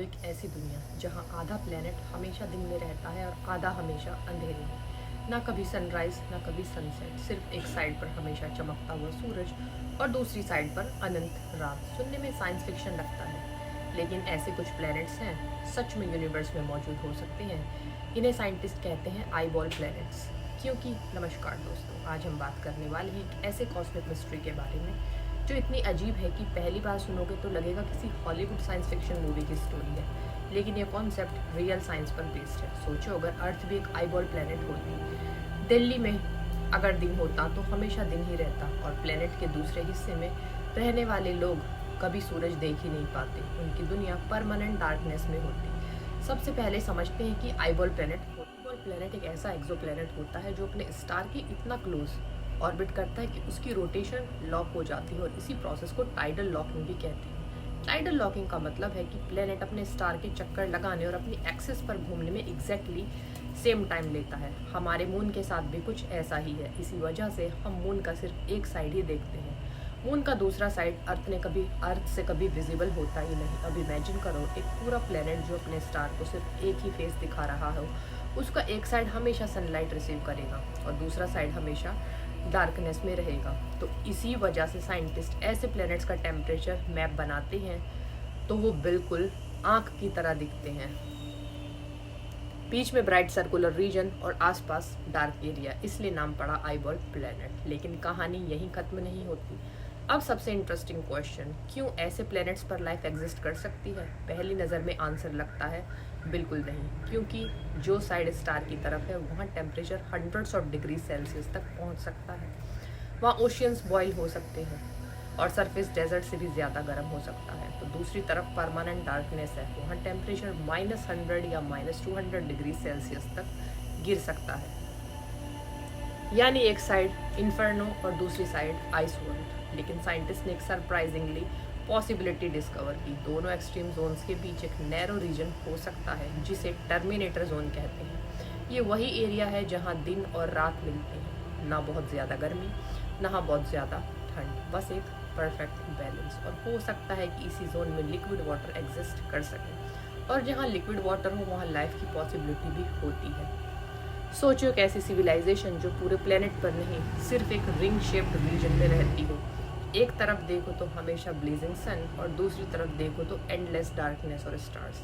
एक ऐसी दुनिया जहाँ आधा प्लेनेट हमेशा दिन में रहता है और आधा हमेशा अंधेरे में। ना कभी सनराइज ना कभी सनसेट, सिर्फ एक साइड पर हमेशा चमकता हुआ सूरज और दूसरी साइड पर अनंत रात। सुनने में साइंस फिक्शन लगता है, लेकिन ऐसे कुछ प्लैनेट्स हैं सच में यूनिवर्स में मौजूद हो सकते हैं। इन्हें साइंटिस्ट कहते हैं आईबॉल प्लैनेट्स। क्योंकि नमस्कार दोस्तों, आज हम बात करने वाले हैं एक ऐसे कॉस्मिक मिस्ट्री के बारे में जो इतनी अजीब है कि पहली बार सुनोगे तो लगेगा किसी हॉलीवुड साइंस फिक्शन मूवी की स्टोरी है, लेकिन ये कॉन्सेप्ट रियल साइंस पर बेस्ड है। सोचो अगर अर्थ भी एक आईबॉल प्लेनेट होती, दिल्ली में अगर दिन होता तो हमेशा दिन ही रहता और प्लेनेट के दूसरे हिस्से में रहने वाले लोग कभी सूरज देख ही नहीं पाते, उनकी दुनिया परमानेंट डार्कनेस में होती। सबसे पहले समझते हैं कि आईबॉल प्लेनेट एक ऐसा एक्सो प्लेनेट होता है जो अपने स्टार के इतना क्लोज ऑर्बिट करता है कि उसकी रोटेशन लॉक हो जाती है और इसी प्रोसेस को टाइडल लॉकिंग भी कहते हैं। टाइडल लॉकिंग का मतलब है कि प्लेनेट अपने स्टार के चक्कर लगाने और अपनी एक्सिस पर घूमने में एग्जैक्टली सेम टाइम लेता है। हमारे मून के साथ भी कुछ ऐसा ही है, इसी वजह से हम मून का सिर्फ एक साइड ही देखते हैं। मून का दूसरा साइड अर्थ से कभी विजिबल होता ही नहीं। अब इमेजिन करो एक पूरा प्लेनेट जो अपने स्टार को सिर्फ एक ही फेस दिखा रहा हो, उसका एक साइड हमेशा सनलाइट रिसीव करेगा और दूसरा साइड हमेशा डार्कनेस में रहेगा। तो इसी वजह से साइंटिस्ट ऐसे प्लैनेट्स का टेम्परेचर मैप बनाते हैं तो वो बिल्कुल आँख की तरह दिखते हैं। बीच में ब्राइट सर्कुलर रीजन और आसपास डार्क एरिया, इसलिए नाम पड़ा आईबॉल प्लैनेट। लेकिन कहानी यहीं खत्म नहीं होती। अब सबसे इंटरेस्टिंग क्वेश्चन, क्यों ऐसे प्लैनेट्स पर लाइफ एग्जिस्ट कर सकती है? पहली नज़र में आंसर लगता है बिल्कुल नहीं, क्योंकि जो साइड स्टार की तरफ है वहाँ temperature hundreds of degree Celsius तक पहुँच सकता है। वहाँ ओशियंस बॉयल हो सकते हैं और सरफेस डेजर्ट से भी ज़्यादा गर्म हो सकता है। तो दूसरी तरफ परमानेंट डार्कनेस है, वहाँ टेम्परेचर -100 या -200 डिग्री सेल्सियस तक गिर सकता है। यानी एक साइड इन्फर्नो और दूसरी साइड आइस वर्ल्ड। लेकिन साइंटिस्ट ने एक सरप्राइजिंगली पॉसिबिलिटी डिस्कवर की। दोनों एक्सट्रीम जोन्स के बीच एक नैरो रीजन हो सकता है जिसे टर्मिनेटर जोन कहते हैं। ये वही एरिया है जहाँ दिन और रात मिलते हैं, ना बहुत ज़्यादा गर्मी ना बहुत ज़्यादा ठंड, बस एक परफेक्ट बैलेंस। और हो सकता है कि इसी जोन में लिक्विड वाटर एग्जिस्ट कर सके, और जहाँ लिक्विड वाटर हो वहाँ लाइफ की पॉसिबिलिटी भी होती है। सोचो एक ऐसी सिविलाइजेशन जो पूरे प्लेनेट पर नहीं, सिर्फ एक रिंग शेप्ड रीजन में रहती हो। एक तरफ देखो तो हमेशा ब्लेजिंग सन और दूसरी तरफ देखो तो एंडलेस डार्कनेस और स्टार्स।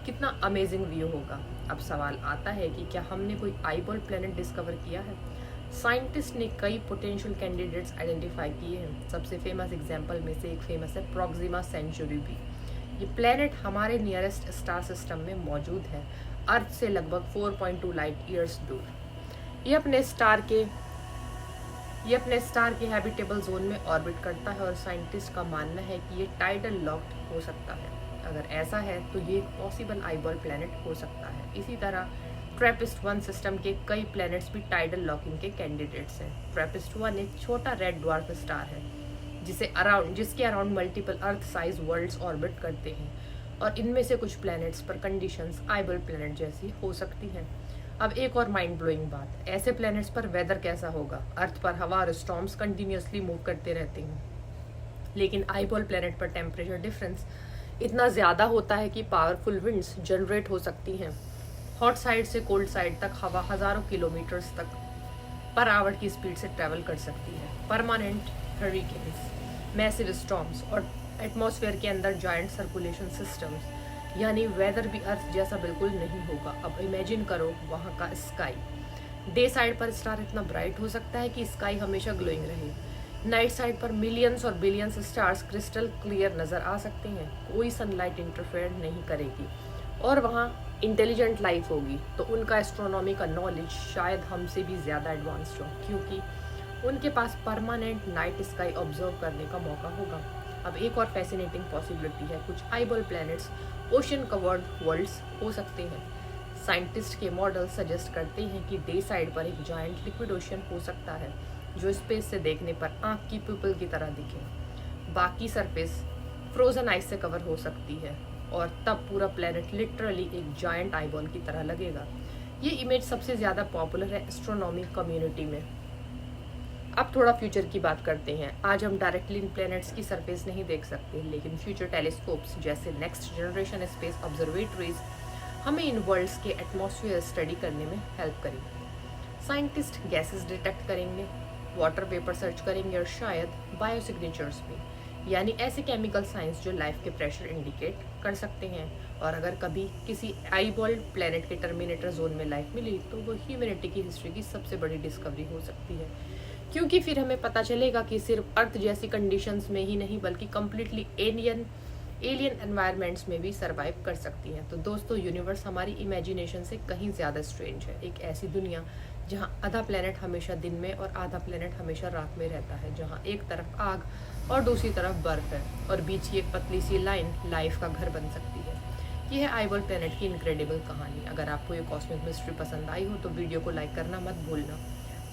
कितना अमेजिंग व्यू होगा। अब सवाल आता है कि क्या हमने कोई आईबॉल प्लेनेट डिस्कवर किया है? साइंटिस्ट ने कई पोटेंशियल कैंडिडेट्स आइडेंटिफाई किए हैं। सबसे फेमस एग्जांपल में से एक फेमस है प्रॉक्सिमा सेंचुरी बी। ये प्लेनेट हमारे नियरेस्ट स्टार सिस्टम में मौजूद है, अर्थ से लगभग 4.2 लाइट ईयर्स दूर। ये अपने स्टार के हैबिटेबल जोन में ऑर्बिट करता है और साइंटिस्ट का मानना है कि ये टाइडल लॉक्ड हो सकता है। अगर ऐसा है तो ये एक पॉसिबल आईबॉल प्लेनेट हो सकता है। इसी तरह ट्रैपिस्ट-1 सिस्टम के कई प्लैनेट्स भी टाइडल लॉकिंग के कैंडिडेट्स हैं। ट्रैपिस्ट-1 एक छोटा रेड ड्वार्फ स्टार है जिसके अराउंड मल्टीपल अर्थ साइज वर्ल्ड्स ऑर्बिट करते हैं, और इनमें से कुछ प्लैनेट्स पर कंडीशंस आईबॉल प्लैनेट जैसी हो सकती हैं। अब एक और माइंड ब्लोइंग बात, ऐसे प्लैनेट्स पर वेदर कैसा होगा? अर्थ पर हवा और स्टॉर्म्स कंटिन्यूसली मूव करते रहते हैं, लेकिन आईबॉल प्लैनेट पर टेम्परेचर डिफरेंस इतना ज़्यादा होता है कि पावरफुल विंड्स जनरेट हो सकती हैं। हॉट साइड से कोल्ड साइड तक हवा हज़ारों किलोमीटर्स तक पर आवर की स्पीड से ट्रैवल कर सकती है। परमानेंट हरिकेन्स, मैसिव स्टॉर्म्स और एटमॉस्फेयर के अंदर जॉइंट सर्कुलेशन सिस्टम्स, यानी वेदर भी अर्थ जैसा बिल्कुल नहीं होगा। अब इमेजिन करो वहाँ का स्काई। डे साइड पर स्टार इतना ब्राइट हो सकता है कि स्काई हमेशा ग्लोइंग रहे। नाइट साइड पर मिलियंस और बिलियंस स्टार्स क्रिस्टल क्लियर नज़र आ सकते हैं, कोई सनलाइट इंटरफेयर नहीं करेगी, और वहाँ इंटेलिजेंट लाइफ होगी। तो उनका एस्ट्रोनॉमी का नॉलेज शायद हमसे भी ज़्यादा एडवांस्ड हो, क्योंकि उनके पास परमानेंट नाइट स्काई ऑब्जर्व करने का मौका होगा। अब एक और फैसिनेटिंग पॉसिबिलिटी है, कुछ eyeball planets ocean covered worlds हो सकते हैं। साइंटिस्ट के मॉडल सजेस्ट करते हैं कि डे साइड पर एक जायंट लिक्विड ओशन हो सकता है जो स्पेस से देखने पर आँख की पिपल की तरह दिखे। बाकी सरफेस फ्रोजन आइस से कवर हो सकती है, और तब पूरा प्लेनेट लिटरली एक जायंट आईबॉल की तरह लगेगा। ये इमेज सबसे ज़्यादा पॉपुलर है एस्ट्रोनॉमी कम्युनिटी में। अब थोड़ा फ्यूचर की बात करते हैं। आज हम डायरेक्टली इन प्लैनेट्स की सरफेस नहीं देख सकते, लेकिन फ्यूचर टेलीस्कोप्स जैसे नेक्स्ट जनरेशन स्पेस ऑब्जर्वेटरीज हमें इन वर्ल्ड्स के एटमॉस्फेयर स्टडी करने में हेल्प करेंगे। साइंटिस्ट गैसेस डिटेक्ट करेंगे, वाटर वेपर सर्च करेंगे और शायद बायोसिग्नेचर्स भी, यानी ऐसे केमिकल साइंस जो लाइफ के प्रेशर इंडिकेट कर सकते हैं। और अगर कभी किसी आईबॉल्ड प्लैनेट के टर्मिनेटर जोन में लाइफ मिली तो वो ह्यूमैनिटी की हिस्ट्री की सबसे बड़ी डिस्कवरी हो सकती है, क्योंकि फिर हमें पता चलेगा कि सिर्फ अर्थ जैसी कंडीशंस में ही नहीं बल्कि कम्प्लीटली एलियन एनवायरनमेंट्स में भी सर्वाइव कर सकती हैं। तो दोस्तों, यूनिवर्स हमारी इमेजिनेशन से कहीं ज़्यादा स्ट्रेंज है। एक ऐसी दुनिया जहाँ आधा प्लेनेट हमेशा दिन में और आधा प्लेनेट हमेशा रात में रहता है, जहाँ एक तरफ आग और दूसरी तरफ बर्फ है और बीच की एक पतली सी लाइन लाइफ का घर बन सकती है। यह है आईबॉल्ड प्लेनेट की इनक्रेडिबल कहानी। अगर आपको ये कॉस्मिक मिस्ट्री पसंद आई हो तो वीडियो को लाइक करना मत भूलना,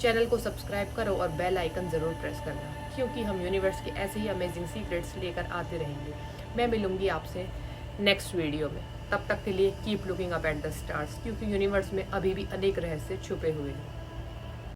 चैनल को सब्सक्राइब करो और बेल आइकन ज़रूर प्रेस करना, क्योंकि हम यूनिवर्स के ऐसे ही अमेजिंग सीक्रेट्स लेकर आते रहेंगे। मैं मिलूंगी आपसे नेक्स्ट वीडियो में। तब तक के लिए keep looking up at the stars, क्योंकि यूनिवर्स में अभी भी अनेक रहस्य छुपे हुए हैं।